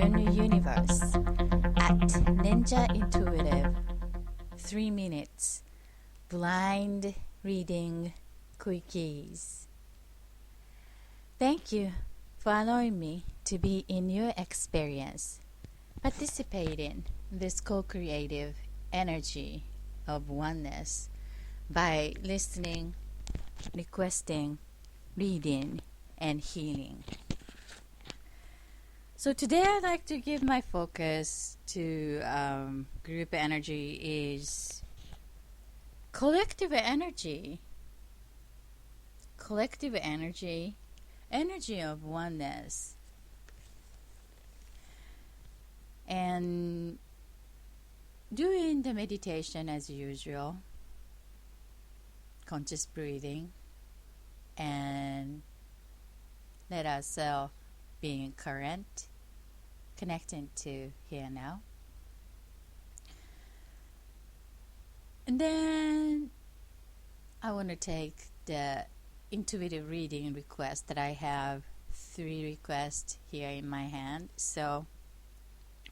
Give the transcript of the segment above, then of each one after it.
JuneUniverse at Ninja Intuitive 3 minutes blind reading quickies. Thank you for allowing me to be in your experience, participating in this co-creative energy of oneness by listening, requesting, reading, and healing. So today I'd like to give my focus to group energy is collective energy. Collective energy, energy of oneness. And doing the meditation as usual, conscious breathing, and let ourselves being current, connecting to here now. And then I want to take the intuitive reading request that I have 3 requests here in my hand. So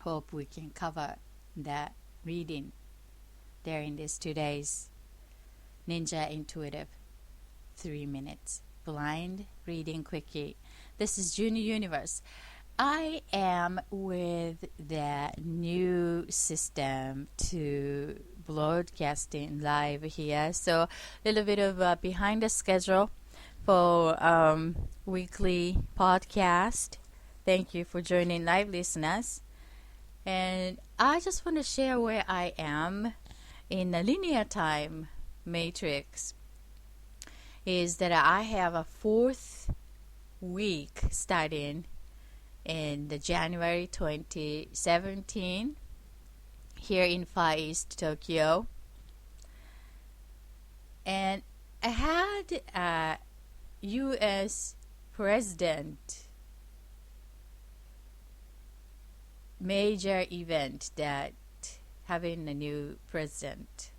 hope we can cover that reading there in this today's Ninja Intuitive 3 minutes blind reading quickie. This is JuneUniverse. I am with the new system to broadcasting live here, so a little bit of behind the schedule for weekly podcast. Thank you for joining, live listeners. And I just want to share where I am in the linear time matrix is that I have a 4th week starting in the January 2017 here in Far East Tokyo, and I had a U.S. president major event that having a new president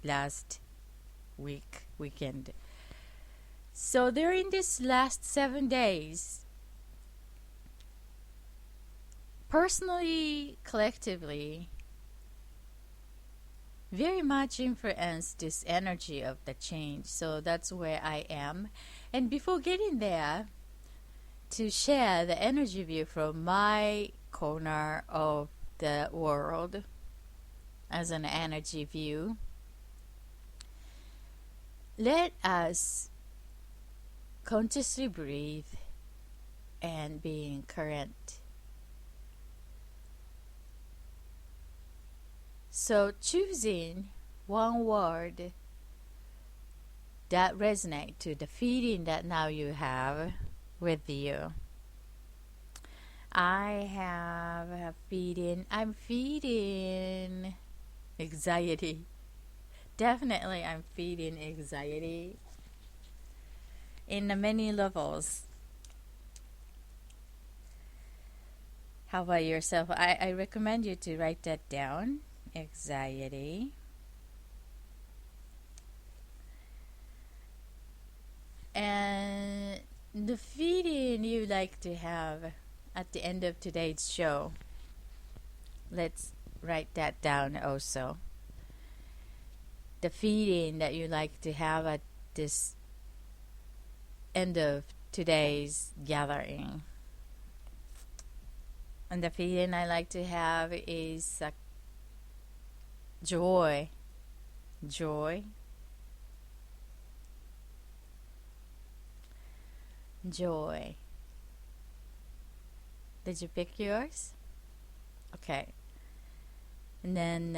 last weekend. So during this last 7 days, personally, collectively, very much influenced this energy of the change. So that's where I am. And before getting there, to share the energy view from my corner of the world as an energy view, let us consciously breathe and being current. So choosing one word that resonates to the feeling that now you have with you. I have a feeling, I'm feeling anxiety. Definitely I'm feeling anxiety in the many levels. How about yourself? I recommend you to write that down. Anxiety. And the feeling you like to have at the end of today's show. Let's write that down also. The feeling that you like to have at this end of today's gathering. And the feeling I like to have is joy. Joy. Joy. Did you pick yours? Okay. And then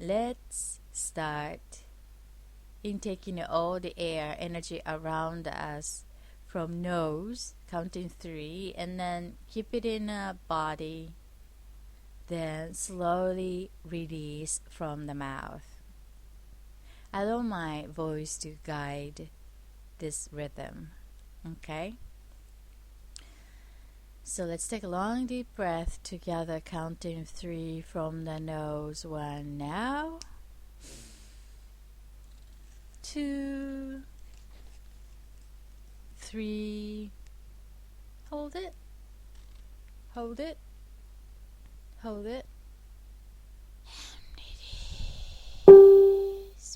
let's start intaking all the air, energy around us from nose, counting 3, and then keep it in a body. Then slowly release from the mouth. Allow my voice to guide this rhythm. Okay? So let's take a long deep breath together, counting 3 from the nose. 1 now. 2, 3. Hold it. Hold it. Hold it. Release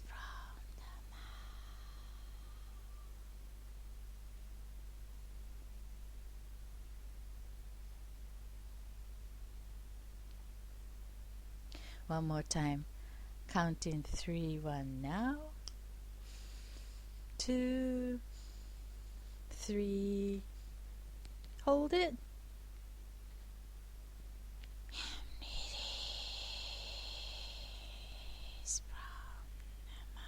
from the mouth. One more time. Counting 3, 1 now. 2, 3. Hold it. Release from the mouth.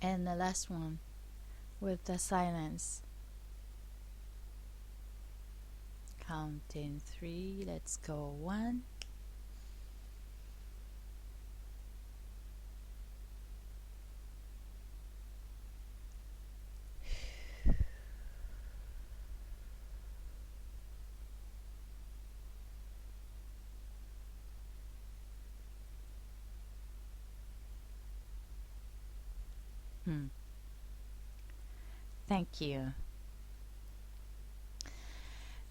And the last one with the silence. Counting 3. Let's go. 1. Thank you.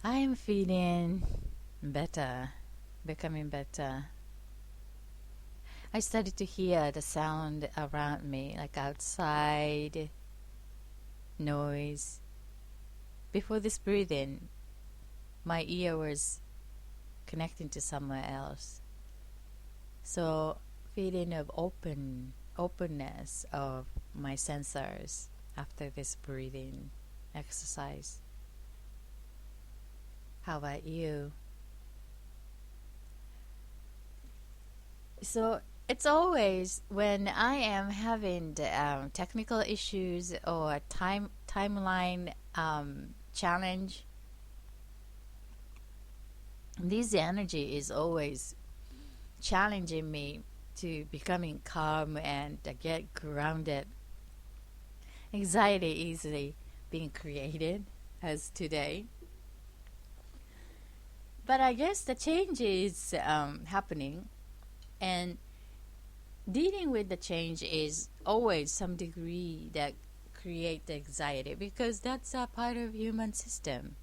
I am feeling better, becoming better. I started to hear the sound around me, like outside noise. Before this breathing, my ear was connecting to somewhere else. So, feeling of openness of my sensors after this breathing exercise. How about you? So it's always when I am having the, technical issues or timeline challenge, this energy is always challenging me to becoming calm and get grounded. Anxiety easily being created as today. But I guess the change is happening, and dealing with the change is always some degree that create the anxiety, because that's a part of human system.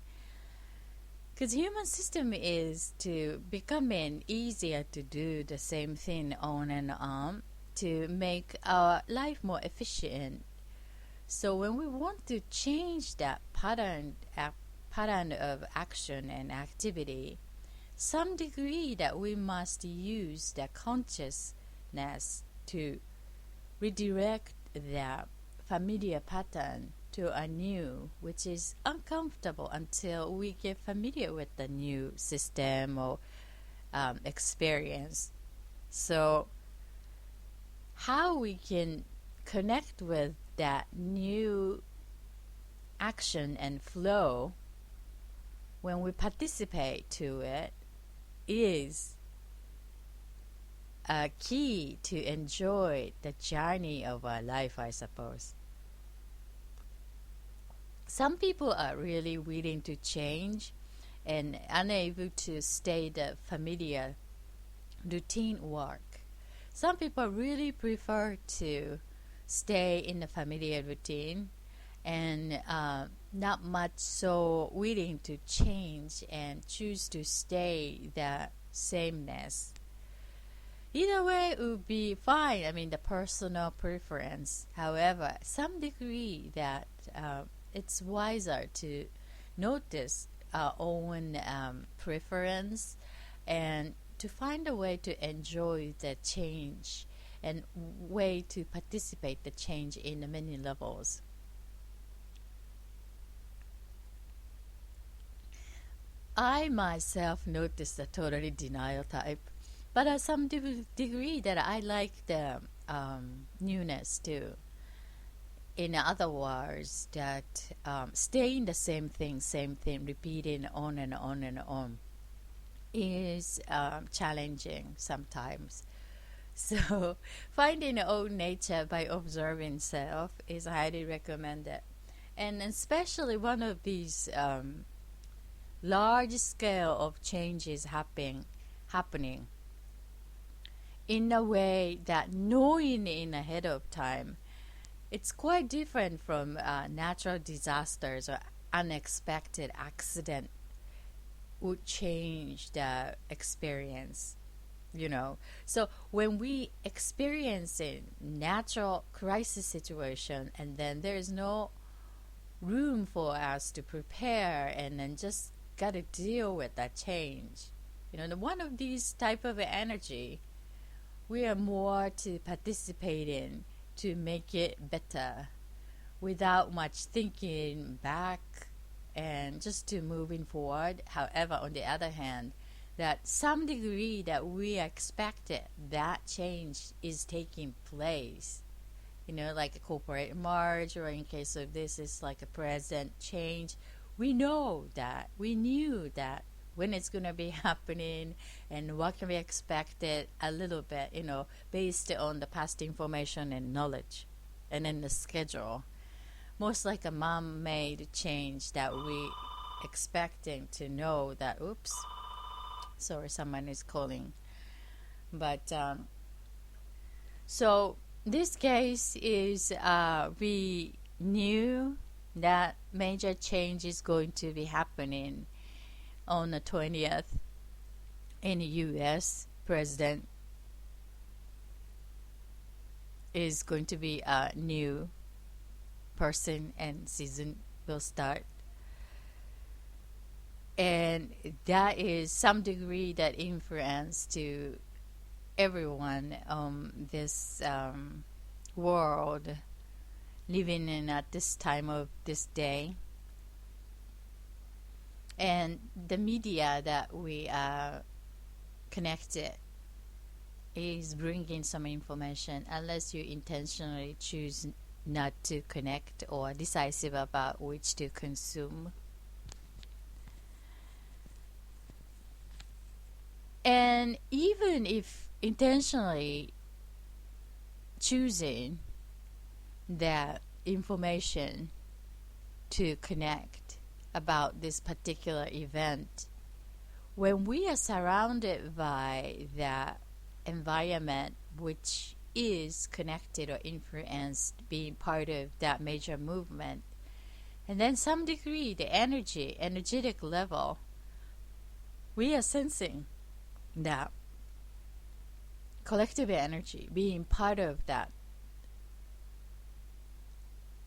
Because human system is to becoming easier to do the same thing on and on to make our life more efficient. So when we want to change that pattern of action and activity, some degree that we must use the consciousness to redirect the familiar pattern to a new, which is uncomfortable until we get familiar with the new system or experience. So how we can connect with that new action and flow when we participate to it is a key to enjoy the journey of our life, I suppose. Some people are really willing to change and unable to stay the familiar routine work. Some people really prefer to stay in the familiar routine and not much so willing to change and choose to stay the sameness. Either way it would be fine. I mean, the personal preference. However, some degree that it's wiser to notice our own preference and to find a way to enjoy the change and way to participate the change in many levels. I myself noticed the totally denial type, but at some degree that I like the newness too. In other words, that staying the same thing, repeating on and on and on is challenging sometimes. So finding your own nature by observing self is highly recommended. And especially one of these large scale of changes happening in a way that knowing in ahead of time, it's quite different from natural disasters or unexpected accident would change the experience, you know. So when we experience a natural crisis situation and then there's no room for us to prepare and then just gotta deal with that change, you know, one of these type of energy we are more to participate in to make it better without much thinking back and just to moving forward. However, on the other hand, that some degree that we expected that change is taking place, you know, like a corporate merge, or in case of this is like a present change. We know that, we knew that when it's going to be happening and what can be expected a little bit, you know, based on the past information and knowledge and then the schedule. Most like a mom made change that we expecting to know that, oops, sorry, someone is calling. But so this case is we knew that major change is going to be happening on the 20th in the U.S. President is going to be a new person and season will start. And that is some degree that influence to everyone this world living in at this time of this day. And the media that we are connected is bringing some information unless you intentionally choose not to connect or decisive about which to consume. And even if intentionally choosing that information to connect about this particular event, when we are surrounded by that environment which is connected or influenced, being part of that major movement, and then some degree the energetic level, we are sensing that collective energy, being part of that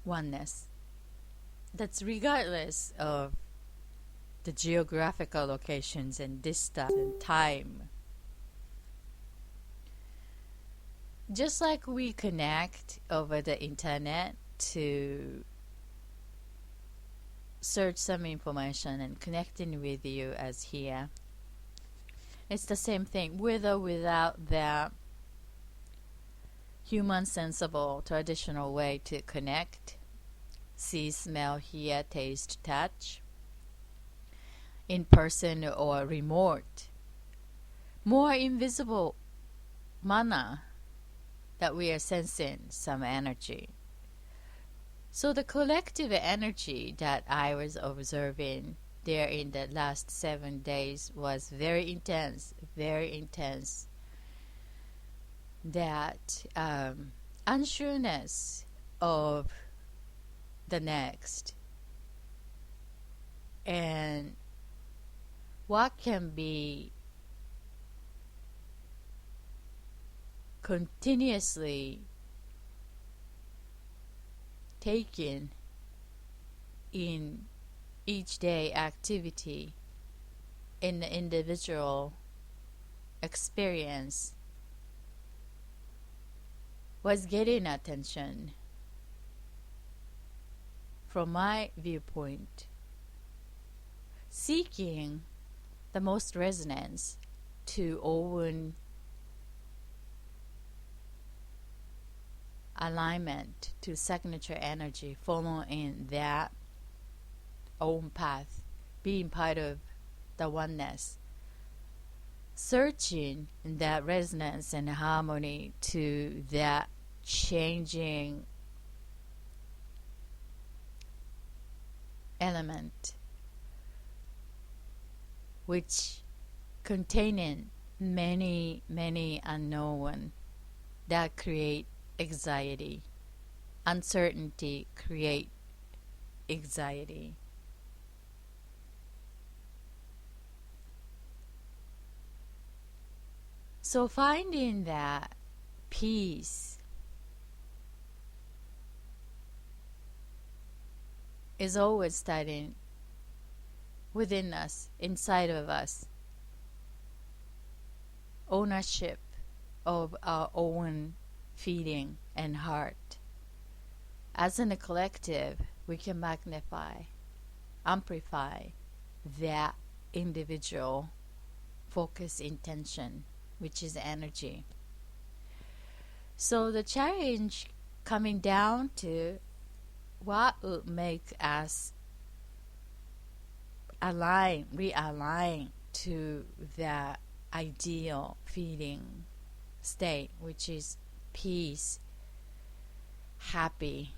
oneness. That's regardless of the geographical locations and distance and time. Just like we connect over the internet to search some information and connecting with you as here, it's the same thing, with or without that human sensible traditional way to connect. See, smell, hear, taste, touch, in person or remote, more invisible manner that we are sensing some energy. So the collective energy that I was observing there in the last 7 days was very intense, that unsureness of the next and what can be continuously taken in each day activity in the individual experience was getting attention from my viewpoint, seeking the most resonance to own alignment to signature energy, following that own path, being part of the oneness, searching that resonance and harmony to that changing element which containing many, many unknown that create anxiety. Uncertainty create anxiety. So finding that peace is always starting within us, inside of us. Ownership of our own feeling and heart. As in a collective, we can magnify, amplify that individual focus intention, which is energy. So the challenge coming down to what would make us realign to the ideal feeling state, which is peace, happy,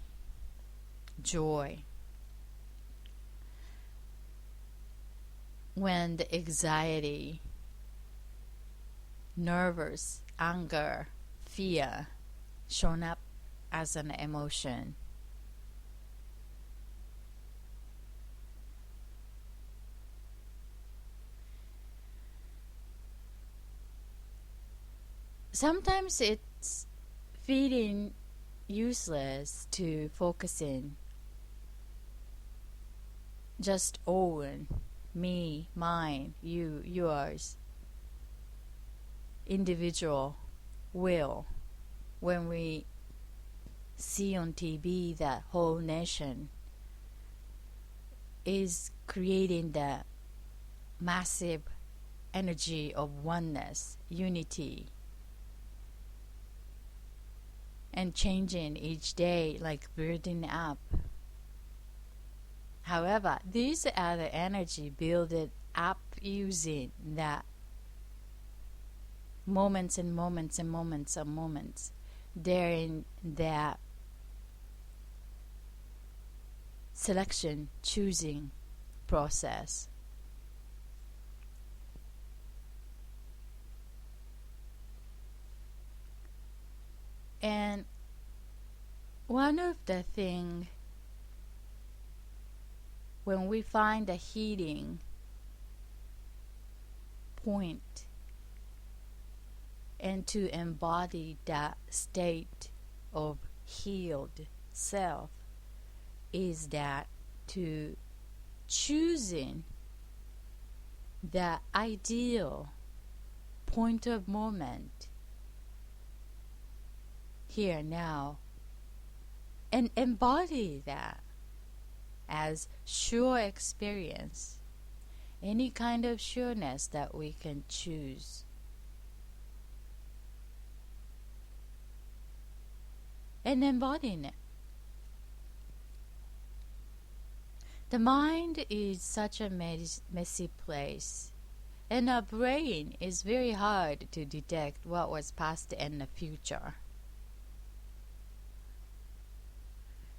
joy. When the anxiety, nervous, anger, fear shown up as an emotion. Sometimes it's feeling useless to focus in just own, me, mine, you, yours, individual will. When we see on TV that whole nation is creating the massive energy of oneness, unity, and changing each day, like building up. However, these are the energy built up using that moments and moments and moments and moments. They're in that selection, choosing process. And one of the things, when we find a healing point and to embody that state of healed self, is that to choosing the ideal point of moment here now and embody that as sure experience, any kind of sureness that we can choose. And embodying it. The mind is such a messy place, and our brain is very hard to detect what was past and the future.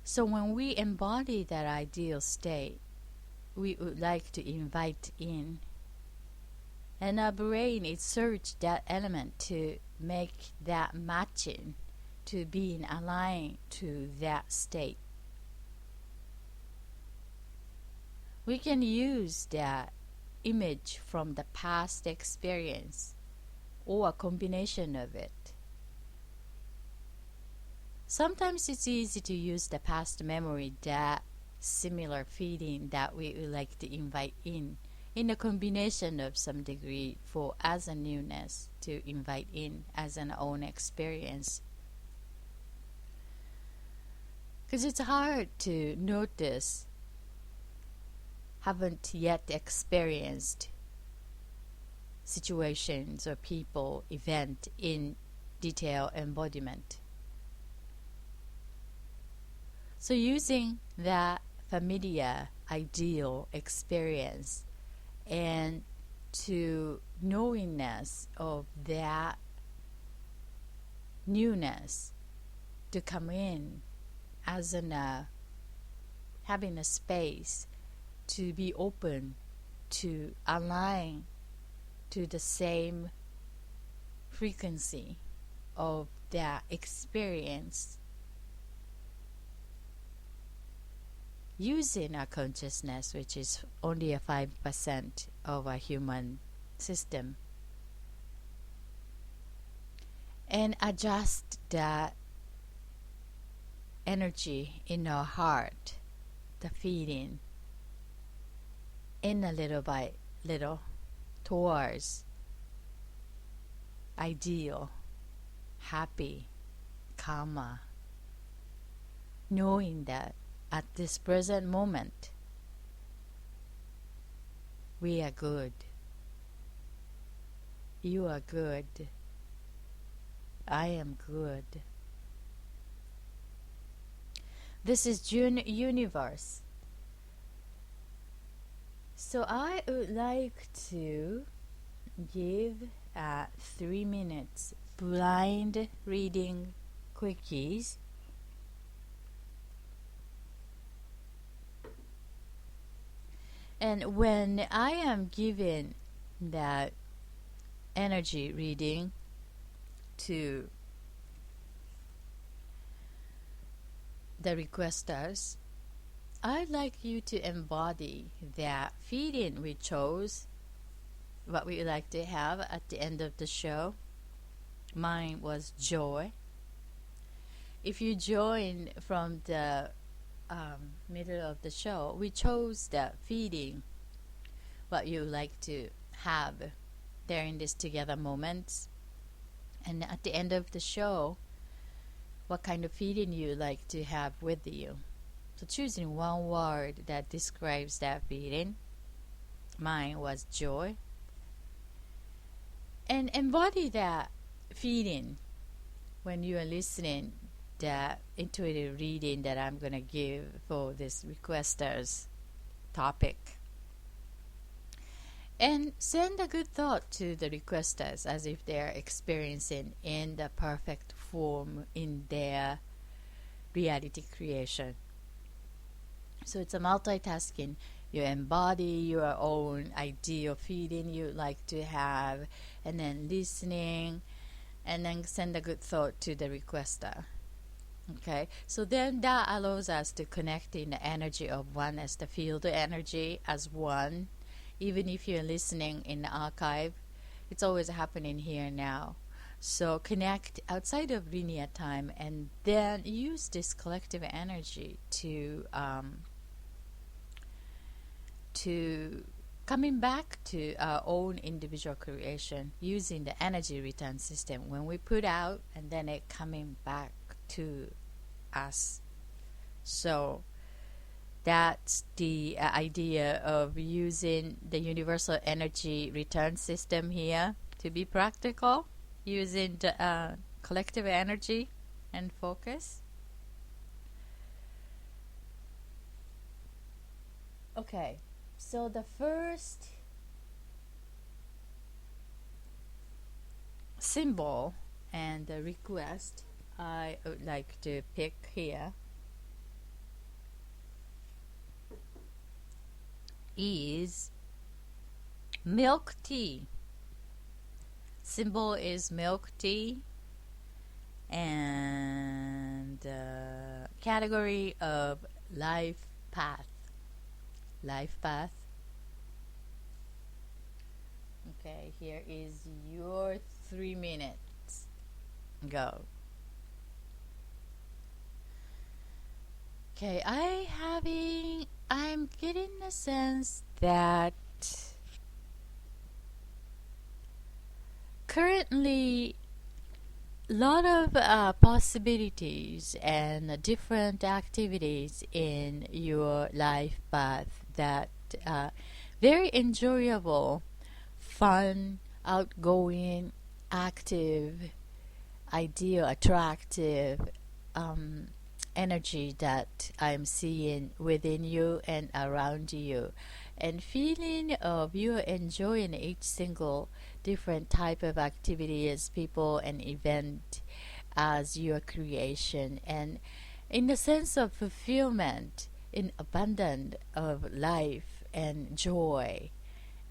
So when we embody that ideal state, we would like to invite in, and our brain is search that element to make that matching, to being aligned to that state. We can use that image from the past experience or a combination of it. Sometimes it's easy to use the past memory, that similar feeling that we would like to invite in a combination of some degree for as a newness to invite in as an own experience. Because it's hard to notice, haven't yet experienced situations or people, event in detail embodiment. So using that familiar, ideal experience and to knowingness of that newness to come in as having a space to be open, to align to the same frequency of that experience using our consciousness, which is only a 5% of our human system, and adjust that energy in our heart, the feeling, in a little by little towards ideal, happy, karma, knowing that at this present moment we are good, you are good, I am good. This is JuneUniverse. So I would like to give 3 minutes blind reading quickies. And when I am giving that energy reading to the requesters, I'd like you to embody that feeling we chose, what we would like to have at the end of the show. Mine was joy. If you join from the middle of the show, we chose that feeling, what you would like to have during this together moments. And at the end of the show, what kind of feeling you would like to have with you. So choosing one word that describes that feeling. Mine was joy. And embody that feeling when you are listening the intuitive reading that I'm going to give for this requester's topic. And send a good thought to the requesters as if they're experiencing in the perfect form in their reality creation. So it's a multitasking. You embody your own ideal feeling you'd like to have, and then listening, and then send a good thought to the requester. Okay, so then that allows us to connect in the energy of oneness, to feel the energy as one. Even if you're listening in the archive, it's always happening here now. So connect outside of linear time, and then use this collective energy to coming back to our own individual creation using the energy return system. When we put out, and then it coming back to us. So that's the idea of using the universal energy return system here to be practical, using the collective energy and focus. Okay, so the first symbol and the request I would like to pick here is milk tea. Symbol is milk tea, and category of life path. Life path. Okay, here is your 3 minutes. Go. Okay, I'm getting the sense that currently a lot of possibilities and different activities in your life path that very enjoyable, fun, outgoing, active, ideal, attractive energy that I'm seeing within you and around you, and feeling of you enjoying each single different type of activity as people and event as your creation, and in the sense of fulfillment, in abundance of life and joy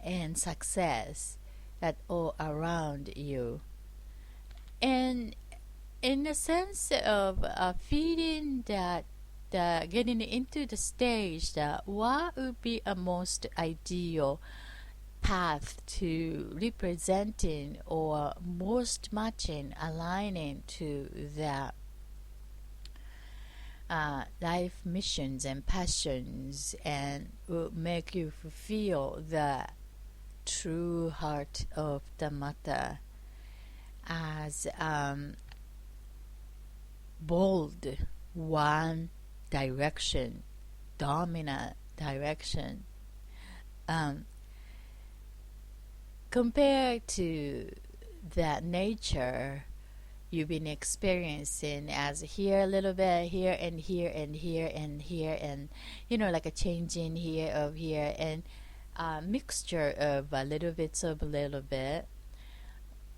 and success that all around you. And in a sense of feeling that getting into the stage, that what would be a most ideal path to representing or most matching, aligning to that life missions and passions, and will make you feel the true heart of the matter as bold one direction, dominant direction, compared to that nature you've been experiencing as here a little bit, here and here and here and here, and like a changing here of here, and a mixture of a little bits of a little bit.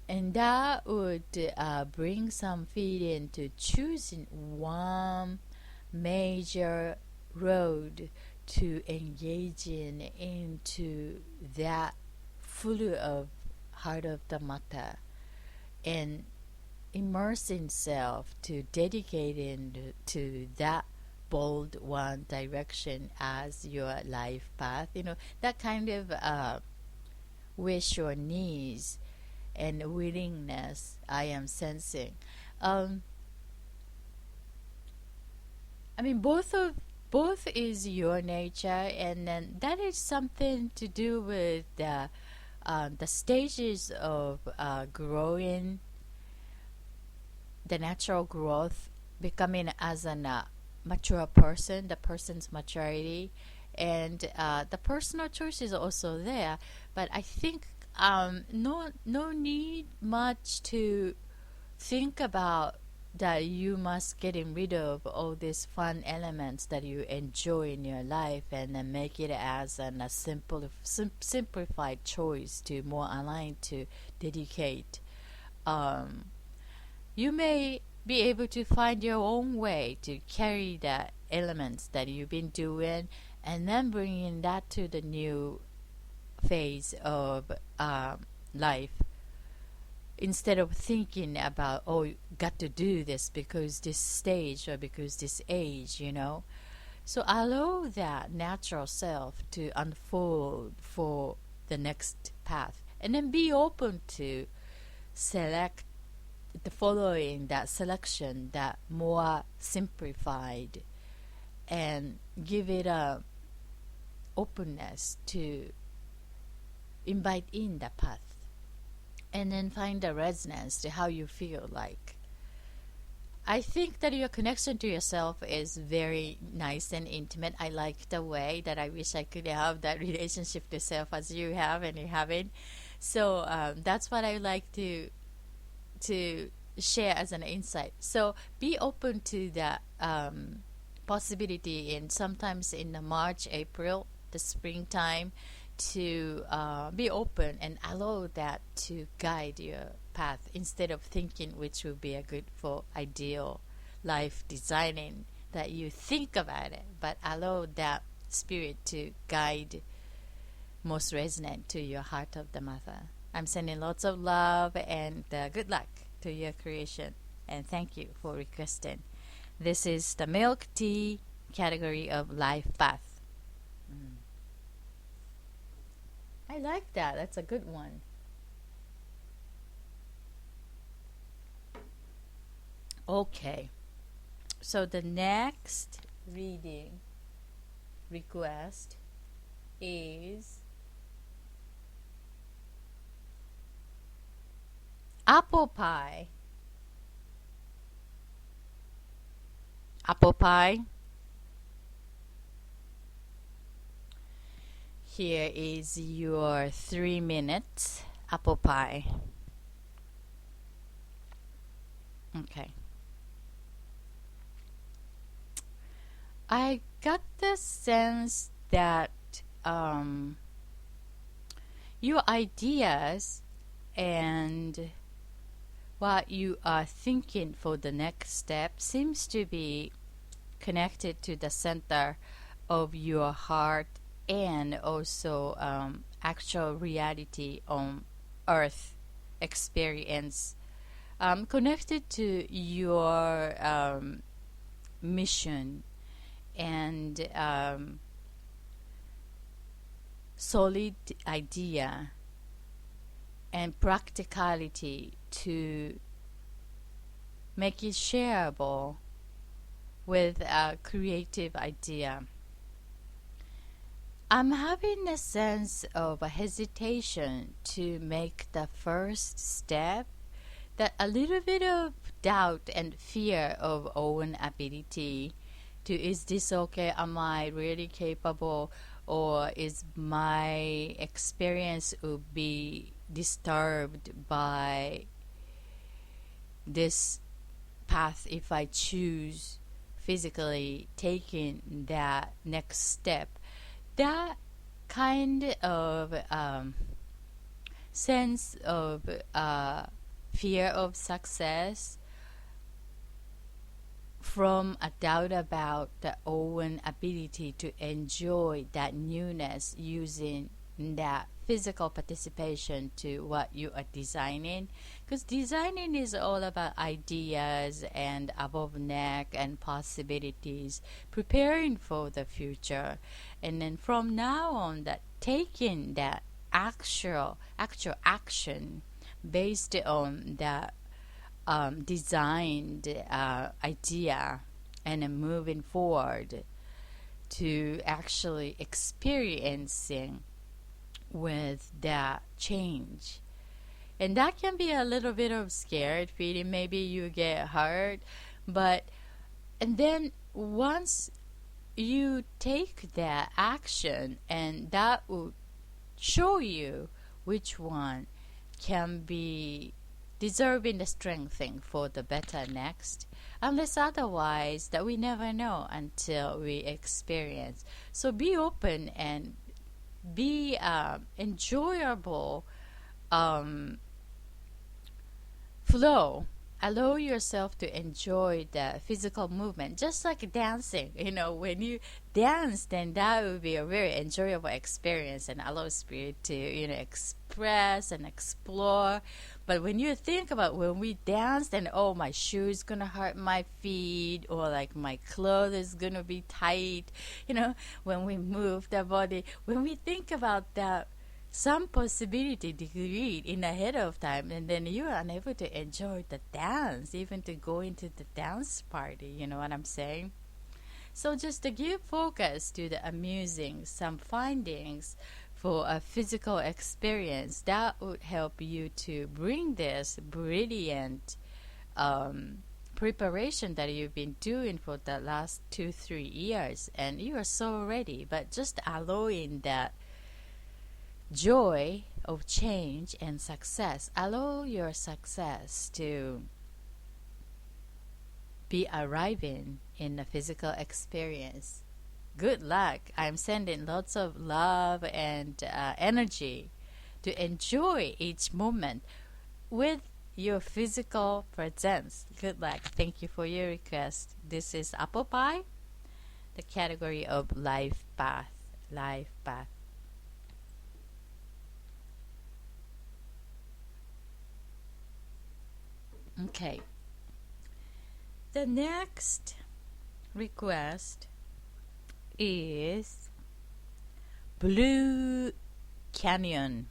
And that would bring some feeling to choosing one major road to engaging into that full of heart of the matter, and immersing self to dedicating to that bold one direction as your life path. That kind of wish or needs and willingness I am sensing. Both is your nature, and then that is something to do with the stages of growing, the natural growth, becoming as a mature person, the person's maturity, and the personal choice is also there. But I think no need much to think about that you must getting rid of all these fun elements that you enjoy in your life, and then make it as a simplified choice to more aligned to dedicate. You may be able to find your own way to carry the elements that you've been doing, and then bringing that to the new phase of life, instead of thinking about, oh, you got to do this because this stage or because this age. So allow that natural self to unfold for the next path, and then be open to select the following that selection that more simplified, and give it a openness to invite in the path, and then find the resonance to how you feel like. I think that your connection to yourself is very nice and intimate. I like the way that I wish I could have that relationship to self as you have and you haven't. So that's what I like to share as an insight. So be open to that possibility, and sometimes in the March, April, the springtime, to be open and allow that to guide your path, instead of thinking which would be a good for ideal life designing, that you think about it, but allow that spirit to guide most resonant to your heart of the matter. I'm sending lots of love and good luck to your creation, and thank you for requesting. This is the milk tea category of life path. I like that. That's a good one. Okay. So the next reading request is apple pie. Apple pie. Here is your 3 minutes apple pie. Okay. I got the sense that your ideas and what you are thinking for the next step seems to be connected to the center of your heart, and also actual reality on earth experience connected to your mission and solid idea and practicality to make it shareable with a creative idea. I'm having a sense of a hesitation to make the first step, that a little bit of doubt and fear of own ability to, is this okay, am I really capable, or is my experience will be disturbed by this path if I choose physically taking that next step. That kind of sense of fear of success from a doubt about the own ability to enjoy that newness using that physical participation to what you are designing, because designing is all about ideas and above neck and possibilities, preparing for the future, and then from now on that taking that actual action based on that designed idea and then moving forward to actually experiencing with that change. And that can be a little bit of scared feeling, maybe you get hurt, but and then once you take that action, and that will show you which one can be deserving the strengthening for the better next, unless otherwise that we never know until we experience. So be open and be enjoyable flow. Allow yourself to enjoy the physical movement, just like dancing. When you dance, then that will be a very enjoyable experience and allow spirit to, express and explore. But when you think about when we dance, then, oh, my shoe is going to hurt my feet, or like my clothes is going to be tight, when we move the body. When we think about that, some possibility degree in ahead of time, and then you are unable to enjoy the dance, even to go into the dance party. You know what I'm saying? So just to give focus to the amusing, some findings for a physical experience, that would help you to bring this brilliant preparation that you've been doing for the last 2-3 years, and you are so ready. But just allowing that joy of change and success, allow your success to be arriving in a physical experience. Good luck. I'm sending lots of love and energy to enjoy each moment with your physical presence. Good luck. Thank you for your request. This is Apple Pie, the category of life path. Life path. Okay. The next request is Blue Canyon.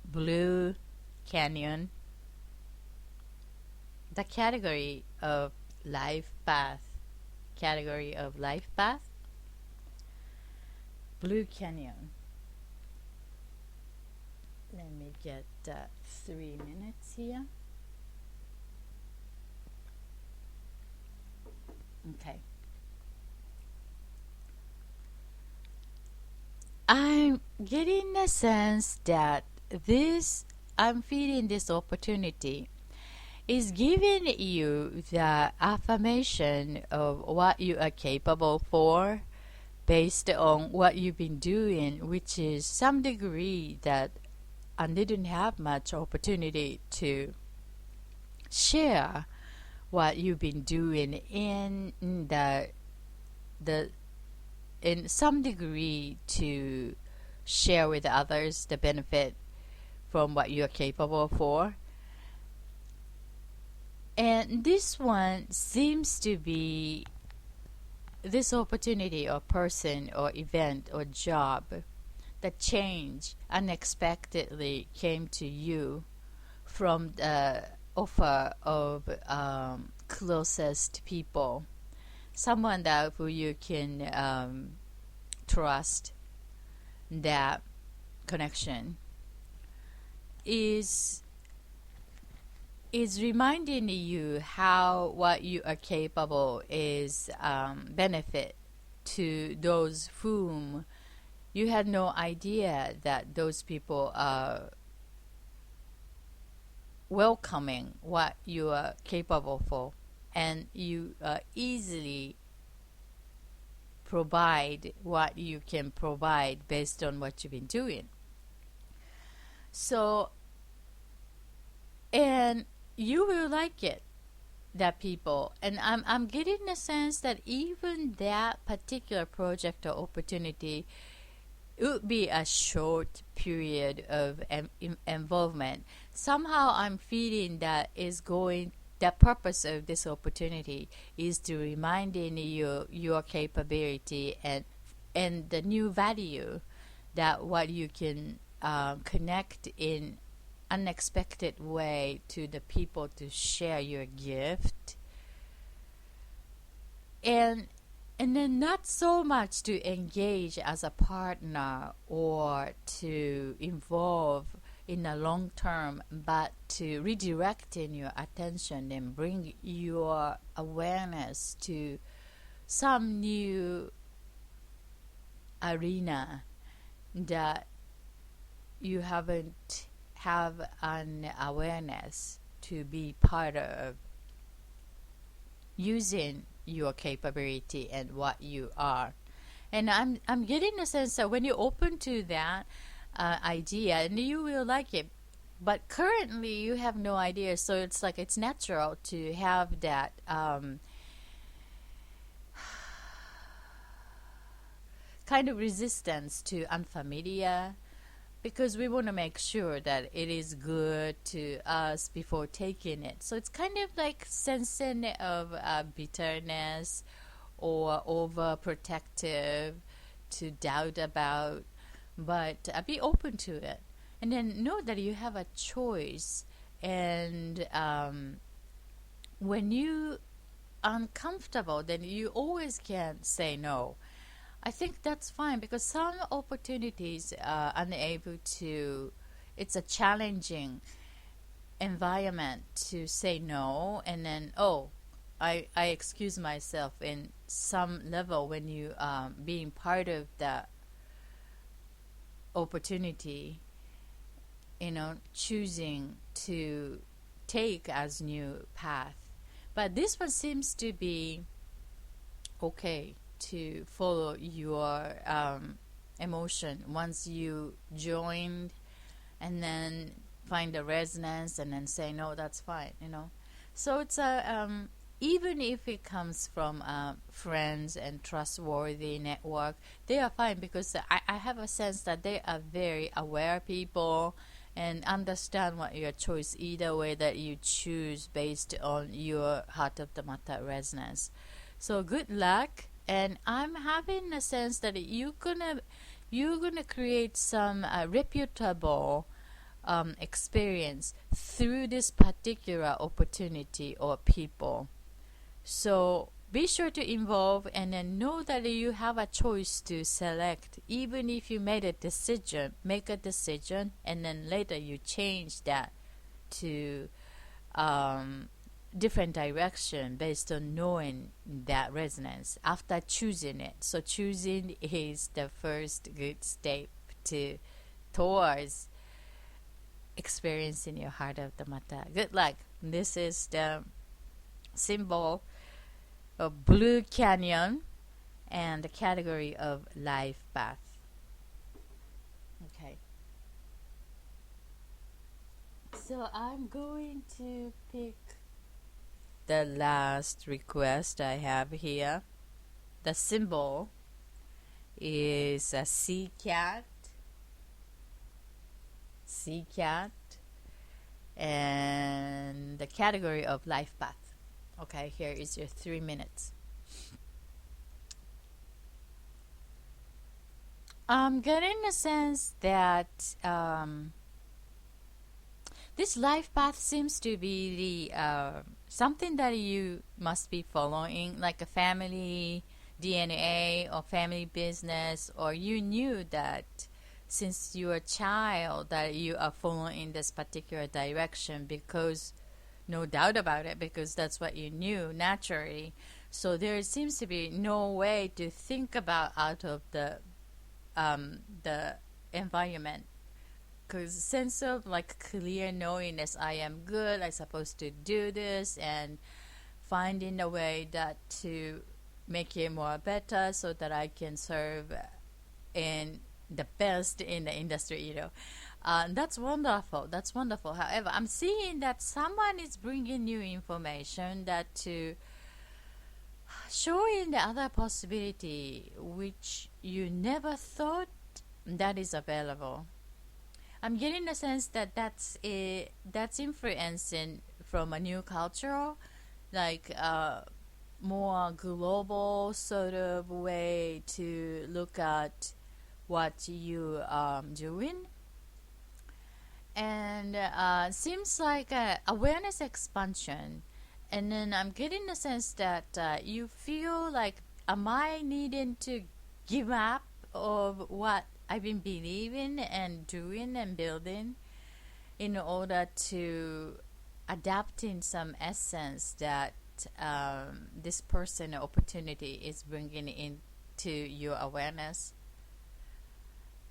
Blue Canyon. The category of life path. Category of life path. Blue Canyon. Let me get 3 minutes here. Okay. I'm getting a sense that I'm feeling this opportunity is giving you the affirmation of what you are capable for based on what you've been doing, which is some degree that I didn't have much opportunity to share what you've been doing in some degree to share with others the benefit from what you're capable for. And this one seems to be this opportunity or person or event or job that change unexpectedly came to you from the offer of closest people, someone that who you can trust. That connection is reminding you how what you are capable is benefit to those whom you had no idea that those people are welcoming what you are capable for, and you easily provide what you can provide based on what you've been doing. So, and you will like it, that people, and I'm getting the sense that even that particular project or opportunity, it would be a short period of involvement. Somehow I'm feeling that is going, the purpose of this opportunity is to reminding you your capability and the new value that what you can connect in unexpected way to the people to share your gift, and then not so much to engage as a partner or to involve in the long term, but to redirecting your attention and bring your awareness to some new arena that you haven't have an awareness to be part of, using your capability and what you are. And I'm getting a sense that when you open to that idea, and you will like it, but currently you have no idea, so it's like it's natural to have that kind of resistance to unfamiliar, because we want to make sure that it is good to us before taking it. So it's kind of like sensing of bitterness or overprotective, to doubt about, but be open to it. And then know that you have a choice. And when you uncomfortable, then you always can say no. I think that's fine, because some opportunities are unable to, it's a challenging environment to say no, and then, oh, I excuse myself in some level when you being part of the opportunity, choosing to take as new path. But this one seems to be okay to follow your emotion once you joined, and then find a resonance and then say no, that's fine. So it's a even if it comes from friends and trustworthy network, they are fine, because I have a sense that they are very aware people and understand what your choice, either way that you choose based on your heart of the matter resonance. So good luck. And I'm having a sense that you're gonna create some reputable experience through this particular opportunity or people. So be sure to involve, and then know that you have a choice to select. Even if you make a decision, and then later you change that to different direction based on knowing that resonance after choosing it. So choosing is the first good step towards experiencing your heart of the matter. Good luck. This is the symbol of Blue Canyon and the category of life path. Okay. So I'm going to pick the last request I have here. The symbol is a sea cat. and the category of life path. Okay, here is your 3 minutes. I'm getting a sense that this life path seems to be the something that you must be following, like a family DNA or family business, or you knew that since you were a child that you are following this particular direction, because no doubt about it, because that's what you knew naturally. So there seems to be no way to think about out of the environment, because sense of like clear knowingness, I am good, I'm supposed to do this, and finding a way that to make it more better so that I can serve in the best in the industry, that's wonderful. That's wonderful. However, I'm seeing that someone is bringing new information that to showing the other possibility which you never thought that is available. I'm getting the sense that that's influencing from a new culture, like more global sort of way to look at what you are doing. And seems like awareness expansion. And then I'm getting the sense that you feel like, am I needing to give up of what I've been believing and doing and building in order to adapting some essence that this person or opportunity is bringing into your awareness?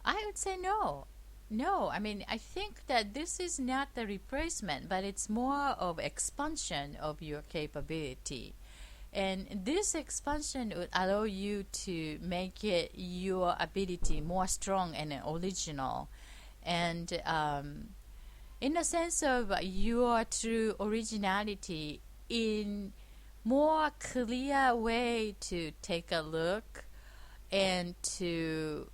I would say no. No, I mean, I think that this is not the replacement, but it's more of expansion of your capability. And this expansion would allow you to make it your ability more strong and original. And in a sense of your true originality in more clear way to take a look and to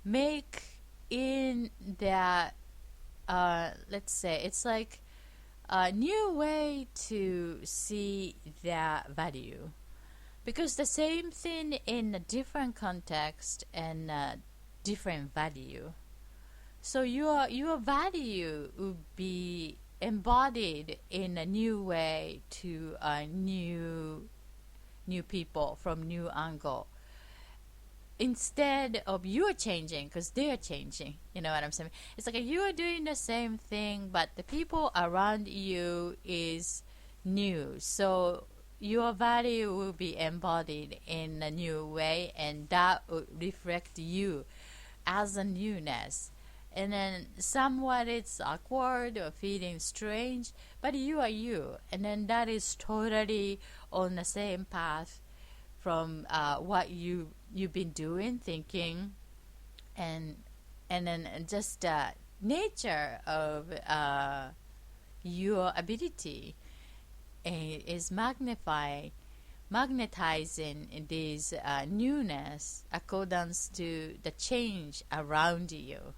make in that let's say it's like a new way to see that value, because the same thing in a different context and different value. So your value would be embodied in a new way to new people from new angle, instead of you're changing because they're changing. You know what I'm saying? It's like you are doing the same thing, but the people around you is new. So your value will be embodied in a new way, and that will reflect you as a newness. And then somewhat it's awkward or feeling strange, but you are you. And then that is totally on the same path from what you've been doing, thinking, and then just nature of your ability is magnetizing this newness accordance to the change around you.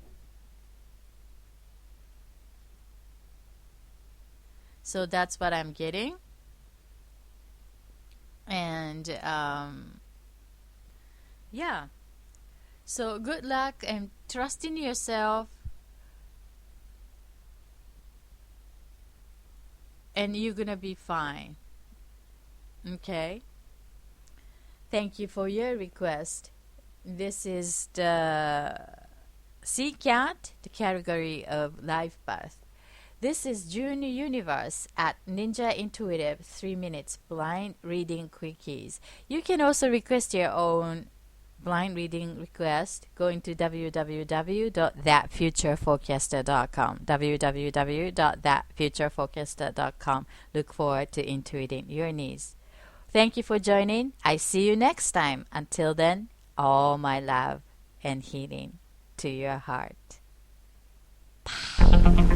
So that's what I'm getting. And yeah, so good luck and trust in yourself, and you're gonna be fine. Okay, thank you for your request. This is the Sea Cat, the category of life path. This is JuneUniverse at Ninja Intuitive 3 minutes blind reading quickies. You can also request your own blind reading request going to www.thatfutureforecaster.com. www.thatfutureforecaster.com. Look forward to intuiting your needs. Thank you for joining. I see you next time. Until then, all my love and healing to your heart. Bye.